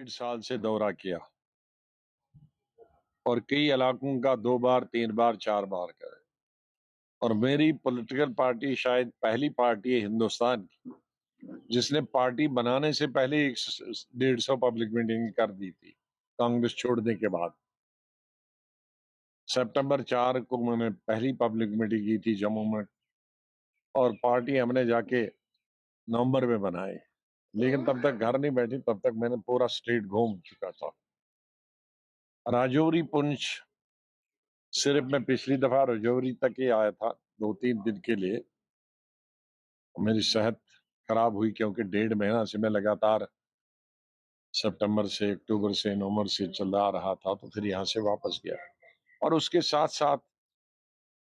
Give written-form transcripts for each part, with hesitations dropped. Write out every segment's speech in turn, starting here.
1.5 साल से दौरा किया और कई इलाकों का 2 बार, 3 बार, 4 बार करे। और मेरी पॉलिटिकल पार्टी शायद पहली पार्टी है हिंदुस्तान की, जिसने पार्टी बनाने से पहले 150 पब्लिक मीटिंग कर दी थी, कांग्रेस छोड़ने के बाद। सितंबर 4 को मैंने पहली पब्लिक मीटिंग की थी जम्मू में, और पार्टी हमने जाके नवंबर में बनाई। लेकिन तब तक घर नहीं बैठी, तब तक मैंने पूरा स्टेट घूम चुका था। राजौरी, पुंछ, सिर्फ मैं पिछली दफा राजौरी तक ही आया था 2-3 दिन के लिए। मेरी सेहत खराब हुई क्योंकि 1.5 महीना से मैं लगातार सितंबर से, अक्टूबर से, नवंबर से चला रहा था, तो फिर यहाँ से वापस गया। और उसके साथ साथ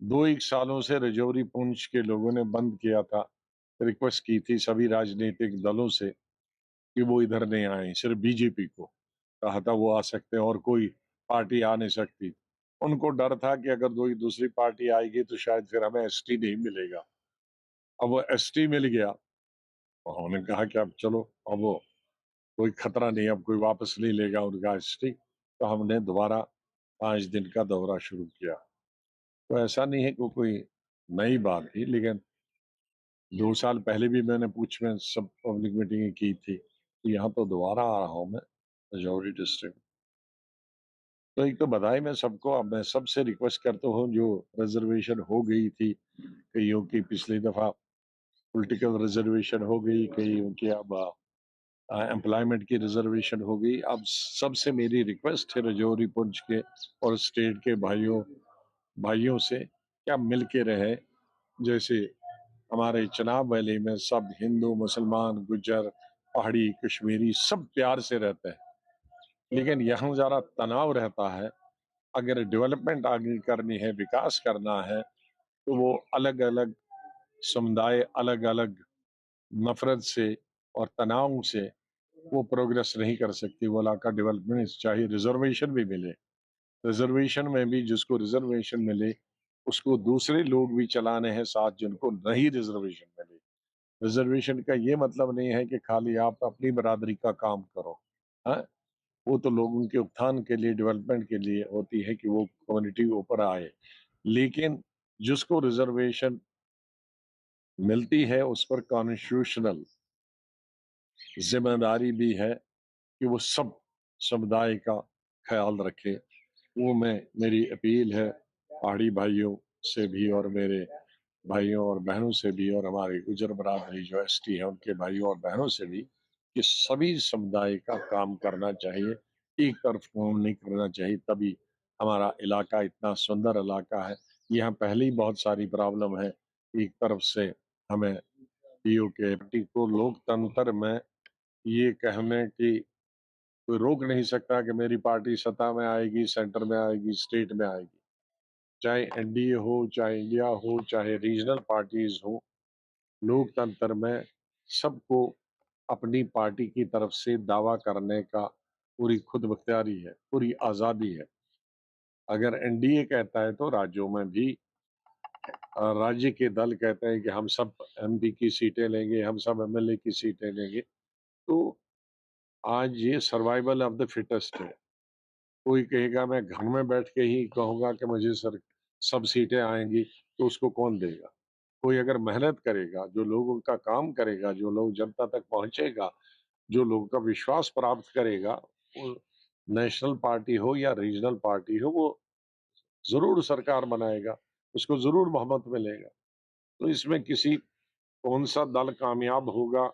2-1 सालों से राजौरी, पुंछ के लोगों ने बंद किया था, रिक्वेस्ट की थी सभी राजनीतिक दलों से कि वो इधर नहीं आए, सिर्फ बीजेपी को कहा था वो आ सकते हैं और कोई पार्टी आ नहीं सकती। उनको डर था कि अगर दूसरी पार्टी आएगी तो शायद फिर हमें एसटी नहीं मिलेगा। अब वो एसटी मिल गया, उन्होंने कहा कि अब चलो, अब वो कोई खतरा नहीं, अब कोई वापस नहीं लेगा उनका एसटी। तो हमने दोबारा 5 दिन का दौरा शुरू किया। तो ऐसा नहीं है कि कोई नई बात थी, लेकिन 2 साल पहले भी मैंने पुंछ में सब पब्लिक मीटिंग की थी। तो यहाँ तो दोबारा आ रहा हूँ मैं, राजौरी डिस्ट्रिक्ट। तो एक तो बधाई मैं सबको, अब मैं सबसे रिक्वेस्ट करता हूँ, जो रिजर्वेशन हो गई थी कईयों की, पिछली दफा पॉलिटिकल रिजर्वेशन हो गई, कईयों की अब एम्प्लॉयमेंट की रिजर्वेशन हो गई। अब सबसे मेरी रिक्वेस्ट है राजौरी, पुंछ के और स्टेट के भाइयों भाइयों से, क्या मिल के रहे। जैसे हमारे चनाब वैली में सब हिंदू, मुसलमान, गुज्जर, पहाड़ी, कश्मीरी सब प्यार से रहते हैं, लेकिन यहाँ जरा तनाव रहता है। अगर डेवलपमेंट आगे करनी है, विकास करना है, तो वो अलग अलग समुदाय अलग अलग नफरत से और तनाव से वो प्रोग्रेस नहीं कर सकती। वो इलाका डेवलपमेंट चाहिए, रिजर्वेशन भी मिले। रिजर्वेशन में भी जिसको रिजर्वेशन मिले उसको दूसरे लोग भी चलाने हैं साथ, जिनको नहीं रिजर्वेशन मिले। रिजर्वेशन का ये मतलब नहीं है कि खाली आप अपनी बरादरी का काम करो। हाँ, वो तो लोगों के उत्थान के लिए, डेवलपमेंट के लिए होती है कि वो कम्युनिटी ऊपर आए। लेकिन जिसको रिजर्वेशन मिलती है उस पर कॉन्स्टिट्यूशनल जिम्मेदारी भी है कि वो सब समुदाय का ख्याल रखे। वो मेरी अपील है पहाड़ी भाइयों से भी और मेरे भाइयों और बहनों से भी, और हमारे गुजर बरादरी जो एसटी है उनके भाइयों और बहनों से भी, कि सभी समुदाय का काम करना चाहिए, एक तरफ काम नहीं करना चाहिए। तभी हमारा इलाका इतना सुंदर इलाका है। यहाँ पहले ही बहुत सारी प्रॉब्लम है। एक तरफ से हमें पीओ के पार्टी को लोकतंत्र में ये कहने की कोई रोक नहीं सकता कि मेरी पार्टी सत्ता में आएगी, सेंटर में आएगी, स्टेट में आएगी। चाहे एनडीए हो, चाहे इंडिया हो, चाहे रीजनल पार्टीज हो, लोकतंत्र में सबको अपनी पार्टी की तरफ से दावा करने का पूरी खुद मुख्तियारी है, पूरी आजादी है। अगर एनडीए कहता है तो राज्यों में भी राज्य के दल कहते हैं कि हम सब एमपी की सीटें लेंगे, हम सब एमएलए की सीटें लेंगे। तो आज ये सर्वाइवल ऑफ द फिटेस्ट है। कोई कहेगा मैं घर में बैठ के ही कहूंगा कि मुझे सब सीटें आएंगी, तो उसको कौन देगा? कोई अगर मेहनत करेगा, जो लोगों का काम करेगा, जो लोग जनता तक पहुंचेगा, जो लोगों का विश्वास प्राप्त करेगा, वो नेशनल पार्टी हो या रीजनल पार्टी हो, वो जरूर सरकार बनाएगा, उसको जरूर बहुमत मिलेगा। तो इसमें किसी कौन सा दल कामयाब होगा,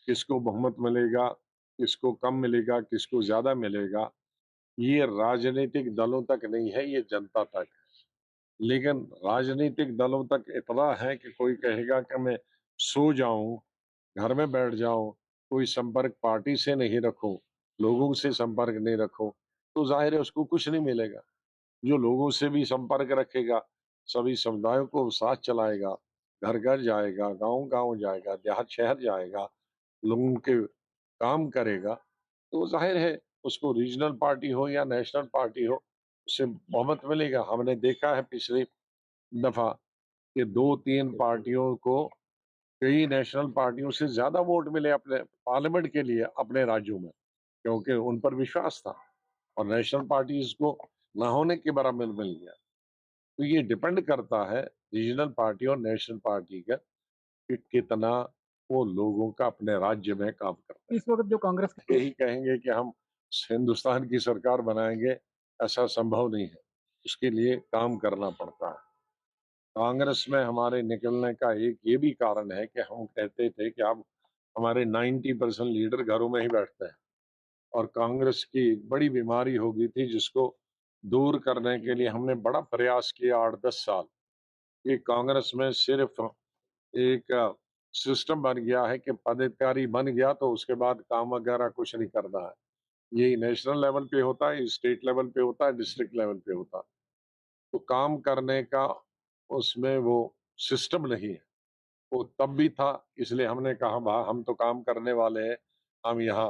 किसको बहुमत मिलेगा, किसको कम मिलेगा, किसको ज्यादा मिलेगा, ये राजनीतिक दलों तक नहीं है, ये जनता तक है। लेकिन राजनीतिक दलों तक इतना है कि कोई कहेगा कि मैं सो जाऊं, घर में बैठ जाऊं, कोई संपर्क पार्टी से नहीं रखो, लोगों से संपर्क नहीं रखो, तो जाहिर है उसको कुछ नहीं मिलेगा। जो लोगों से भी संपर्क रखेगा, सभी समुदायों को साथ चलाएगा, घर घर जाएगा, गांव गांव जाएगा, देहात शहर जाएगा, लोगों के काम करेगा, तो जाहिर है उसको रीजनल पार्टी हो या नेशनल पार्टी हो, उससे बहुमत मिलेगा। हमने देखा है पिछली दफा कि 2-3 पार्टियों को कई नेशनल पार्टियों से ज्यादा वोट मिले अपने पार्लियामेंट के लिए अपने राज्यों में। क्योंकि उन पर विश्वास था और नेशनल पार्टीज को न होने के बराबर मिल गया। तो ये डिपेंड करता है रीजनल पार्टी और नेशनल पार्टी का कि कितना वो लोगों का अपने राज्य में काम करते इस वक़्त जो कांग्रेस हैं। यही कहेंगे कि हम हिंदुस्तान की सरकार बनाएंगे, ऐसा संभव नहीं है। उसके लिए काम करना पड़ता है। कांग्रेस में हमारे निकलने का एक ये भी कारण है कि हम कहते थे कि अब हमारे 90% लीडर घरों में ही बैठते हैं और कांग्रेस की एक बड़ी बीमारी हो गई थी जिसको दूर करने के लिए हमने बड़ा प्रयास किया 8-10 साल। ये कांग्रेस में सिर्फ एक सिस्टम बन गया है कि पदाधिकारी बन गया तो उसके बाद काम वगैरह कुछ नहीं करना है। ये नेशनल लेवल पे होता है, स्टेट लेवल पे होता है, डिस्ट्रिक्ट लेवल पे होता है। तो काम करने का उसमें वो सिस्टम नहीं है। वो तब भी था, इसलिए हमने कहा हम तो काम करने वाले हैं, हम यहाँ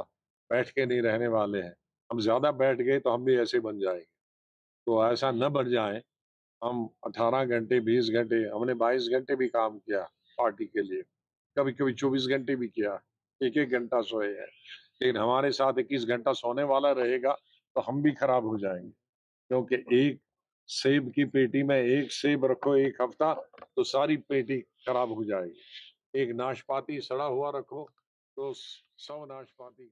बैठ के नहीं रहने वाले हैं। हम ज़्यादा बैठ गए तो हम भी ऐसे बन जाएँगे। तो ऐसा न बन जाए, हम 18 घंटे, 20 घंटे, हमने 22 घंटे भी काम किया पार्टी के लिए। कभी-कभी 24 घंटे भी किया, 1-1 घंटा सोए हैं। लेकिन हमारे साथ 21 घंटा सोने वाला रहेगा, तो हम भी खराब हो जाएँगे। क्योंकि एक सेब की पेटी में एक सेब रखो 1 हफ्ता, तो सारी पेटी खराब हो जाएगी। एक नाशपाती सड़ा हुआ रखो, तो 100 नाशपाती